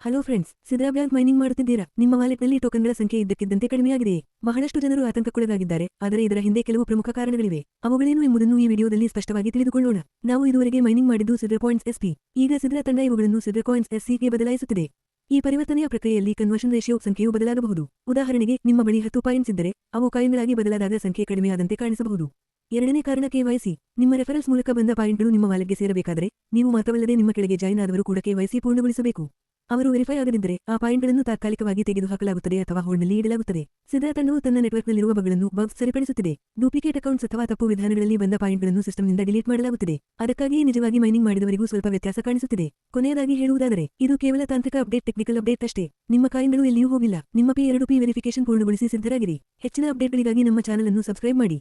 Hello friends, Sidra bank mining ಮಾಡುತ್ತಿದ್ದೀರಾ? ನಿಮ್ಮ ವಾಲೆಟ್ನಲ್ಲಿ ಟೋಕನ್ಗಳ ಸಂಖ್ಯೆ ಇದ್ದಕ್ಕಿದ್ದಂತೆ ಕಡಿಮೆಯಾಗಿದೆಯೇ? ಬಹಳಷ್ಟು ಜನರು ಆತಂಕಕ್ಕೊಳಗಾಗಿದ್ದಾರೆ, ಆದರೆ ಇದರ ಹಿಂದೆ ಕೆಲವು ಪ್ರಮುಖ ಕಾರಣಗಳಿವೆ. ಅವುಗಳೇನು ಎಂಬುದನ್ನು ಈ ವಿಡಿಯೋದಲ್ಲಿ ಸ್ಪಷ್ಟವಾಗಿ ತಿಳಿದುಕೊಳ್ಳೋಣ. ನಾವು ಇದುವರೆಗೆ ಮೈನಿಂಗ್ ಮಾಡಿದ್ದು ಸಿದ್ರಾ ಪಾಯಿಂಟ್ಸ್ ಎಸ್ಪಿ. ಈಗ ಸಿದ್ರಾ ತಂಡ ಇವುಗಳನ್ನು ಸಿದ್ರಾ ಕಾಯಿನ್ಸ್ ಎಸ್ಸಿಗೆ ಬದಲಾಯಿಸುತ್ತಿದೆ. ಈ ಪರಿವರ್ತನೆಯ ಪ್ರಕ್ರಿಯೆಯಲ್ಲಿ ಕನ್ವರ್ಷನ್ ರೇಷಿಯೋ ಸಂಖ್ಯೆಯು ಬದಲಾಗಬಹುದು. ಉದಾಹರಣೆಗೆ, ನಿಮ್ಮ ಬಳಿ 10 ಪಾಯಿಂಟ್ಸ್ ಇದ್ದರೆ, ಅವು ಕಾಯಿನ್ಗಳಾಗಿ ಬದಲಾದಾಗ ಸಂಖ್ಯೆ ಕಡಿಮೆಯಾದಂತೆ ಕಾಣಿಸಬಹುದು. ಎರಡನೇ ಕಾರಣ ಕೆವೈಸಿ. ನಿಮ್ಮ ರೆಫರೆನ್ಸ್ ಮೂಲಕ ಬಂದ ಪಾಯಿಂಟ್ಗಳು ನಿಮ್ಮ ವಾಲೆಟ್ಗೆ ಸೇರಬೇಕಾದರೆ, ನೀವು ಮಾತ್ರವಲ್ಲದೆ ನಿಮ್ಮ ಕೆಳಗೆ ಜಾಯಿನ್ ಆದವರು ಕೂಡ ಕೆವೈಸಿ ಪೂರ್ಣಗೊಳಿಸಬೇಕು. ಅವರು ವೆರಿಫೈ ಆಗದಿದ್ದರೆ, ಆ ಪಾಯಿಂಟ್ಗಳನ್ನು ತಾತ್ಕಾಲಿಕವಾಗಿ ತೆಗೆದುಹಾಕಲಾಗುತ್ತದೆ ಅಥವಾ ಹೋಲ್ಡ್ನಲ್ಲಿ ಇಡಲಾಗುತ್ತದೆ. ಸಿದ್ರಾ ತಂಡವು ತನ್ನ ನೆಟ್ವರ್ಕ್ನಲ್ಲಿರುವ ಬಗ್ಸ್ ಸರಿಪಡಿಸುತ್ತಿದೆ. ಡೂಪ್ಲಿಕೇಟ್ ಅಕೌಂಟ್ಸ್ ಅಥವಾ ತಪ್ಪು ವಿಧಾನಗಳಲ್ಲಿ ಬಂದ ಪಾಯಿಂಟ್ಗಳನ್ನು ಸಿಸ್ಟಮ್ನಿಂದ ಡಿಲೀಟ್ ಮಾಡಲಾಗುತ್ತಿದೆ. ಅದಕ್ಕಾಗಿಯೇ ನಿಜವಾಗಿ ಮೈನಿಂಗ್ ಮಾಡಿದವರಿಗೂ ಸ್ವಲ್ಪ ವ್ಯತ್ಯಾಸ ಕಾಣಿಸುತ್ತಿದೆ. ಕೊನೆಯದಾಗಿ ಹೇಳುವುದಾದರೆ, ಇದು ಕೇವಲ ತಾಂತ್ರಿಕ ಅಪ್ಡೇಟ್, ಟೆಕ್ನಿಕಲ್ ಅಪ್ಡೇಟ್ ಅಷ್ಟೇ. ನಿಮ್ಮ ಕಾಯಿನ್ಗಳು ಎಲ್ಲಿಯೂ ಹೋಗಿಲ್ಲ. ನಿಮ್ಮ P2P ವೆರಿಫಿಕೇಶನ್ ಪೂರ್ಣಗೊಳಿಸಿ ಸಿದ್ಧರಾಗಿರಿ. ಹೆಚ್ಚಿನ ಅಪ್ಡೇಟ್ಗಳಿಗಾಗಿ ನಮ್ಮ ಚಾನಲ್ ಅನ್ನು ಸಬ್ಸ್ಕ್ರೈಬ್ ಮಾಡಿ.